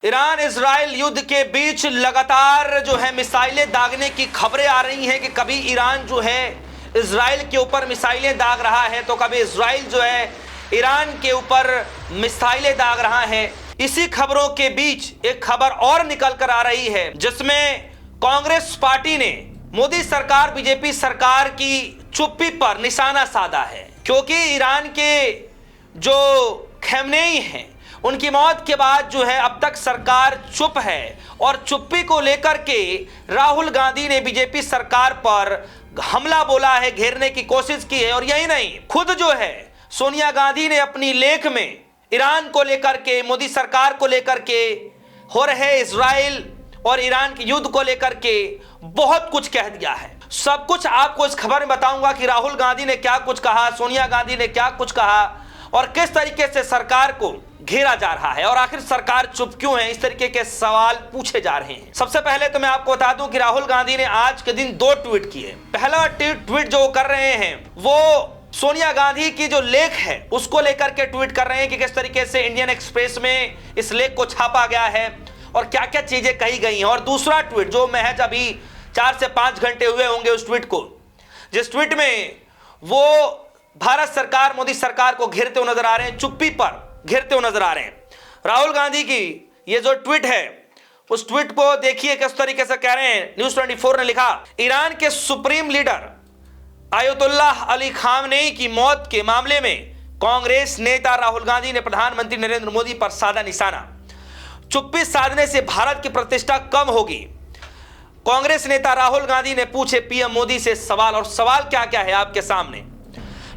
Iran Israel युद्ध के बीच लगातार जो है मिसाइलें दागने की खबरें आ रही हैं कि कभी ईरान जो है इजराइल के ऊपर मिसाइलें दाग रहा है तो कभी इजराइल जो है ईरान के ऊपर मिसाइलें दाग रहा है। इसी खबरों के बीच एक खबर और निकल कर आ रही है जिसमें कांग्रेस पार्टी ने मोदी सरकार बीजेपी सरकार की चुप्पी पर निशाना साधा है, क्योंकि ईरान के जो खमेनेई हैं उनकी मौत के बाद जो है अब तक सरकार चुप है और चुप्पी को लेकर के राहुल गांधी ने बीजेपी सरकार पर हमला बोला है, घेरने की कोशिश की है। और यही नहीं, खुद जो है सोनिया गांधी ने अपनी लेख में ईरान को लेकर के, मोदी सरकार को लेकर के, हो रहे इजराइल और ईरान के युद्ध को लेकर के बहुत कुछ कह दिया है। सब कुछ आपको इस खबर में बताऊंगा कि राहुल गांधी ने क्या कुछ कहा, सोनिया गांधी ने क्या कुछ कहा और किस तरीके से सरकार को घेरा जा रहा है और आखिर सरकार चुप क्यों है। इस तरीके के सवाल पूछे जा रहे हैं। सबसे पहले तो मैं आपको बता दूं कि राहुल गांधी ने आज के दिन 2 ट्वीट किए। पहला ट्वीट जो कर रहे हैं वो सोनिया गांधी की जो लेख है उसको लेकर के ट्वीट कर रहे हैं कि किस तरीके से इंडियन एक्सप्रेस में इस लेख को छापा गया है और क्या क्या चीजें कही गई हैं। और दूसरा ट्वीट जो महज अभी 4 से 5 घंटे हुए होंगे उस ट्वीट को, जिस ट्वीट में वो भारत सरकार मोदी सरकार को घेरते हुए नजर आ रहे हैं, चुप्पी पर घेरते हुए नजर आ रहे हैं। राहुल गांधी की ये जो ट्वीट है उस ट्वीट को देखिए किस तरीके से कह रहे हैं। न्यूज़ 24 ने लिखा, ईरान के supreme leader Ayatollah Ali Khamenei की मौत के मामले में कांग्रेस नेता राहुल गांधी ने प्रधानमंत्री नरेंद्र मोदी पर साधा निशाना। चुप्पी साधने से भारत की प्रतिष्ठा कम होगी। कांग्रेस नेता राहुल गांधी ने पूछे पीएम मोदी से सवाल, और सवाल क्या क्या है आपके सामने।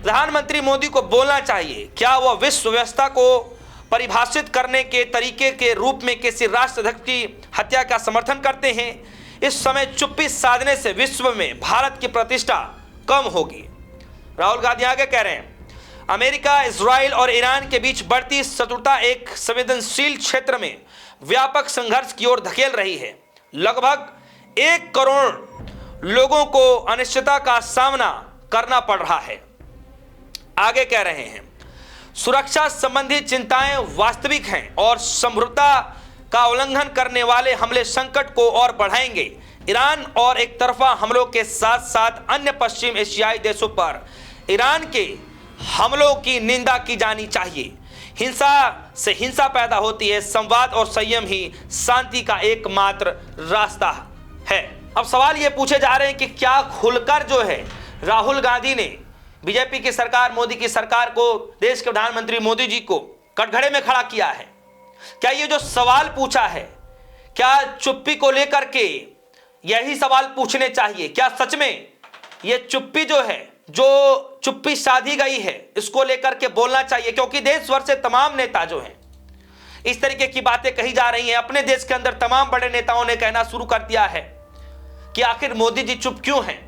प्रधानमंत्री मोदी को बोलना चाहिए, क्या वह विश्व व्यवस्था को परिभाषित करने के तरीके के रूप में किसी राष्ट्राध्यक्ष की हत्या का समर्थन करते हैं। इस समय चुप्पी साधने से विश्व में भारत की प्रतिष्ठा कम होगी। राहुल गांधी आगे कह रहे हैं, अमेरिका, इजराइल और ईरान के बीच बढ़ती शत्रुता एक संवेदनशील क्षेत्र में व्यापक संघर्ष की ओर धकेल रही है। लगभग 1 करोड़ लोगों को अनिश्चितता का सामना करना पड़ रहा है। आगे कह रहे हैं, सुरक्षा संबंधी चिंताएं वास्तविक हैं और समृद्धता का उल्लंघन करने वाले हमले संकट को और बढ़ाएंगे। ईरान और एक तरफा हमलों के साथ साथ अन्य पश्चिम एशियाई देशों पर ईरान के हमलों की निंदा की जानी चाहिए। हिंसा से हिंसा पैदा होती है, संवाद और संयम ही शांति का एकमात्र रास्ता है। अब सवाल ये पूछे जा रहे हैं कि क्या खुलकर जो है राहुल गांधी ने बीजेपी की सरकार, मोदी की सरकार को, देश के प्रधानमंत्री मोदी जी को कटघरे में खड़ा किया है? क्या ये जो सवाल पूछा है, क्या चुप्पी को लेकर के यही सवाल पूछने चाहिए? क्या सच में ये चुप्पी जो है, जो चुप्पी साधी गई है, इसको लेकर के बोलना चाहिए? क्योंकि देश भर से तमाम नेता जो हैं इस तरीके की बातें कही जा रही हैं। अपने देश के अंदर तमाम बड़े नेताओं ने कहना शुरू कर दिया है कि आखिर मोदी जी चुप क्यों हैं।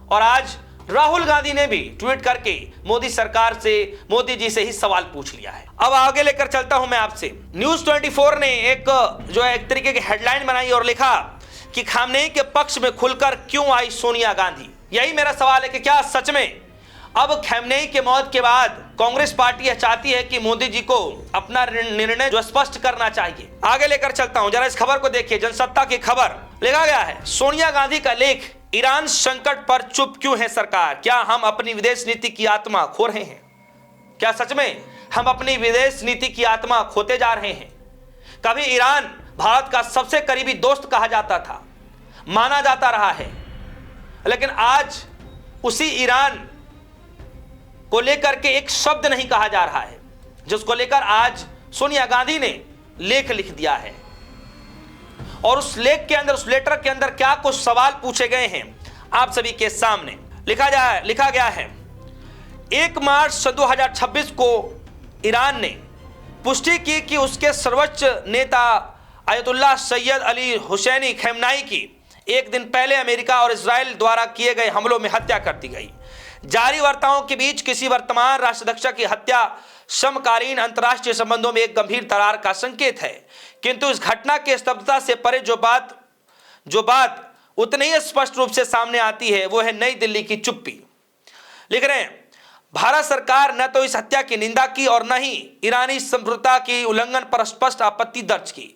और आज राहुल गांधी ने भी ट्वीट करके मोदी सरकार से, मोदी जी से ही सवाल पूछ लिया है। अब आगे लेकर चलता हूं मैं आपसे। न्यूज़ 24 ने एक जो है एक तरीके की हेडलाइन बनाई और लिखा कि खामनेई के पक्ष में खुलकर क्यों आई सोनिया गांधी। यही मेरा सवाल है कि क्या सच में अब खामनेई के मौत के बाद कांग्रेस पार्टी यह चाहती है कि मोदी जी को अपना निर्णय जो स्पष्ट करना चाहिए। आगे लेकर चलता हूं, जरा इस खबर को देखिए। जनसत्ता की खबर लिखा गया है, सोनिया गांधी का लेख, ईरान संकट पर चुप क्यों है सरकार? क्या हम अपनी विदेश नीति की आत्मा खो रहे हैं? क्या सच में हम अपनी विदेश नीति की आत्मा खोते जा रहे हैं? कभी ईरान भारत का सबसे करीबी दोस्त कहा जाता था, माना जाता रहा है, लेकिन आज उसी ईरान को लेकर के एक शब्द नहीं कहा जा रहा है, जिसको लेकर आज सोनिया गांधी ने लेख लिख दिया है। और उस लेख के अंदर, उस लेटर के अंदर क्या कुछ सवाल पूछे गए हैं आप सभी के सामने लिखा गया है। 1 मार्च 2026 को ईरान ने पुष्टि की कि उसके सर्वोच्च नेता आयतुल्लाह सैयद अली हुसैनी खमेनेई की एक दिन पहले अमेरिका और इजराइल द्वारा किए गए हमलों में हत्या कर दी गई। जारी वार्ताओं के बीच किसी वर्तमान राष्ट्राध्यक्ष की हत्या समकालीन अंतर्राष्ट्रीय संबंधों में एक गंभीर दरार का संकेत है, किंतु इस घटना के स्तब्धता से परे जो बात उतनी ही स्पष्ट रूप से सामने आती है वो है नई दिल्ली की चुप्पी। लिख रहे हैं, भारत सरकार न तो इस हत्या की निंदा की और न ही ईरानी समझौता की उल्लंघन पर स्पष्ट आपत्ति दर्ज की।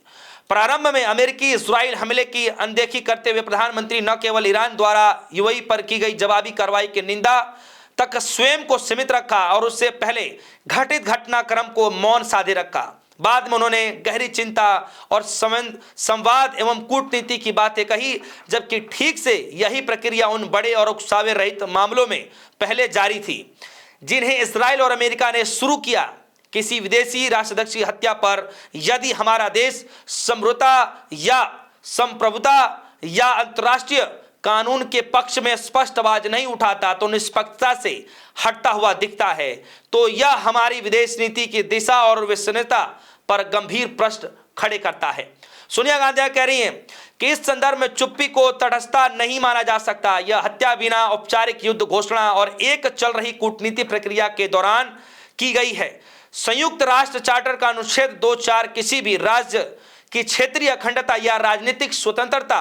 प्रारंभ में अमेरिकी इजराइल हमले की अनदेखी करते हुए प्रधानमंत्री न केवल ईरान द्वारा यूएई पर की गई जवाबी कार्रवाई की निंदा तक स्वयं को सीमित रखा और उससे पहले घटित घटनाक्रम को मौन साधे रखा। बाद में उन्होंने गहरी चिंता और संवाद एवं कूटनीति की बातें कही, जबकि ठीक से यही प्रक्रिया उन बड़े और उकसावे रहित मामलों में पहले जारी थी जिन्हें इजराइल और अमेरिका ने शुरू किया। किसी विदेशी राष्ट्राध्यक्ष की हत्या पर यदि हमारा देश समृद्धता या संप्रभुता या अंतर्राष्ट्रीय कानून के पक्ष में स्पष्ट आवाज नहीं उठाता तो निष्पक्षता से हटता हुआ दिखता है, तो यह हमारी विदेश नीति की दिशा और विश्वसनीयता पर गंभीर प्रश्न खड़े करता है। सोनिया गांधी कह रही हैं कि इस संदर्भ में चुप्पी को तटस्थता नहीं माना जा सकता। यह हत्या बिना औपचारिक युद्ध घोषणा और एक चल रही कूटनीति प्रक्रिया के दौरान की गई है। संयुक्त राष्ट्र चार्टर का अनुच्छेद 2.4 किसी भी राज्य की क्षेत्रीय अखंडता या राजनीतिक स्वतंत्रता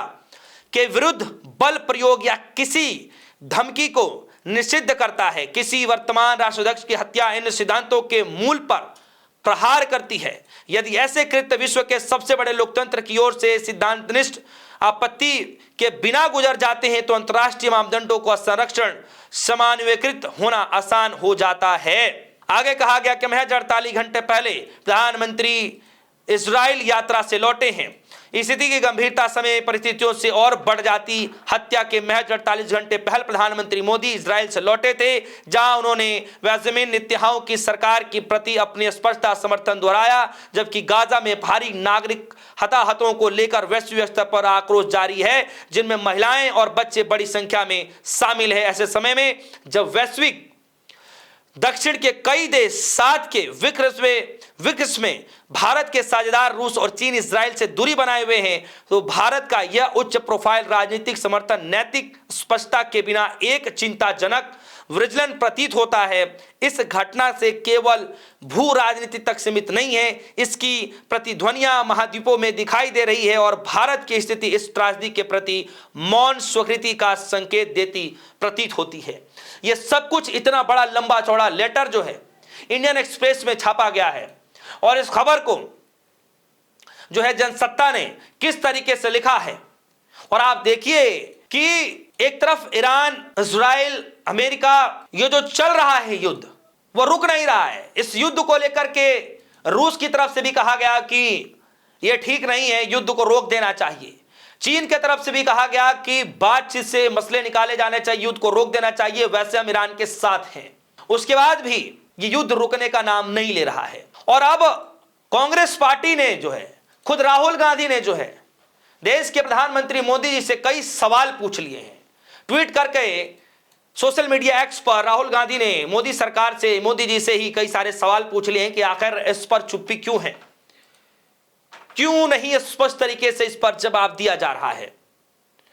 के विरुद्ध बल प्रयोग या किसी धमकी को निषिद्ध करता है। किसी वर्तमान राष्ट्राध्यक्ष की हत्या इन सिद्धांतों के मूल पर प्रहार करती है। यदि ऐसे कृत्य विश्व के सबसे बड़े लोकतंत्र की ओर से सिद्धांतनिष्ठ आपत्ति के बिना गुजर जाते हैं तो अंतर्राष्ट्रीय मापदंडों का संरक्षण समन्वयकृत होना आसान हो जाता है। आगे कहा गया कि महज 48 घंटे पहले प्रधानमंत्री इजराइल यात्रा से लौटे हैं। स्थिति की गंभीरता समय परिस्थितियों से और बढ़ जाती। हत्या के महज 48 घंटे पहले प्रधानमंत्री मोदी इजराइल से लौटे थे, जहां उन्होंने बेंजामिन नेतन्याहू की सरकार के प्रति अपनी स्पष्ट समर्थन दोहराया, जबकि गाजा में भारी नागरिक हताहतों को लेकर वैश्विक स्तर पर आक्रोश जारी है, जिनमें महिलाएं और बच्चे बड़ी संख्या में शामिल है। ऐसे समय में जब वैश्विक दक्षिण के कई देश साथ के विक्स में भारत के साझेदार रूस और चीन इजराइल से दूरी बनाए हुए हैं, तो भारत का यह उच्च प्रोफाइल राजनीतिक समर्थन नैतिक स्पष्टता के बिना एक चिंताजनक विचलन प्रतीत होता है। इस घटना से केवल भू राजनीति तक सीमित नहीं है, इसकी प्रतिध्वनियां महाद्वीपों में दिखाई दे रही है और भारत की स्थिति इस त्रासदी के प्रति मौन स्वीकृति का संकेत देती प्रतीत होती है। यह सब कुछ इतना बड़ा लंबा चौड़ा लेटर जो है इंडियन एक्सप्रेस में छापा गया है और इस खबर को जो है जनसत्ता ने किस तरीके से लिखा है। और आप देखिए कि एक तरफ ईरान, इजराइल, अमेरिका, ये जो चल रहा है युद्ध वो रुक नहीं रहा है। इस युद्ध को लेकर के रूस की तरफ से भी कहा गया कि यह ठीक नहीं है, युद्ध को रोक देना चाहिए। चीन की तरफ से भी कहा गया कि बातचीत से मसले निकाले जाने चाहिए, युद्ध को रोक देना चाहिए, वैसे हम ईरान के साथ हैं। उसके बाद भी ये युद्ध रुकने का नाम नहीं ले रहा है। और अब कांग्रेस पार्टी ने जो है, खुद राहुल गांधी ने जो है देश के प्रधानमंत्री मोदी जी से कई सवाल पूछ लिए हैं। ट्वीट करके सोशल मीडिया एक्स पर राहुल गांधी ने मोदी सरकार से, मोदी जी से ही कई सारे सवाल पूछ लिए हैं कि आखिर इस पर चुप्पी क्यों है, क्यों नहीं स्पष्ट तरीके से इस पर जवाब दिया जा रहा है।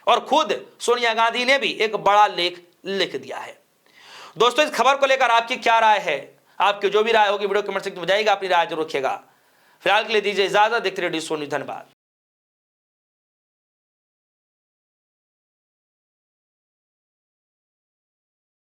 और खुद सोनिया गांधी ने भी एक बड़ा लेख लिख दिया है। दोस्तों, इस खबर को लेकर आपकी क्या राय है? आपकी जो भी राय होगी वीडियो कमेंट सेक्शन में बताइएगा, अपनी राय जरूर रखिएगा। फिलहाल के लिए दीजिए इजाजत। देखते रहिए डी सोनी। धन्यवाद।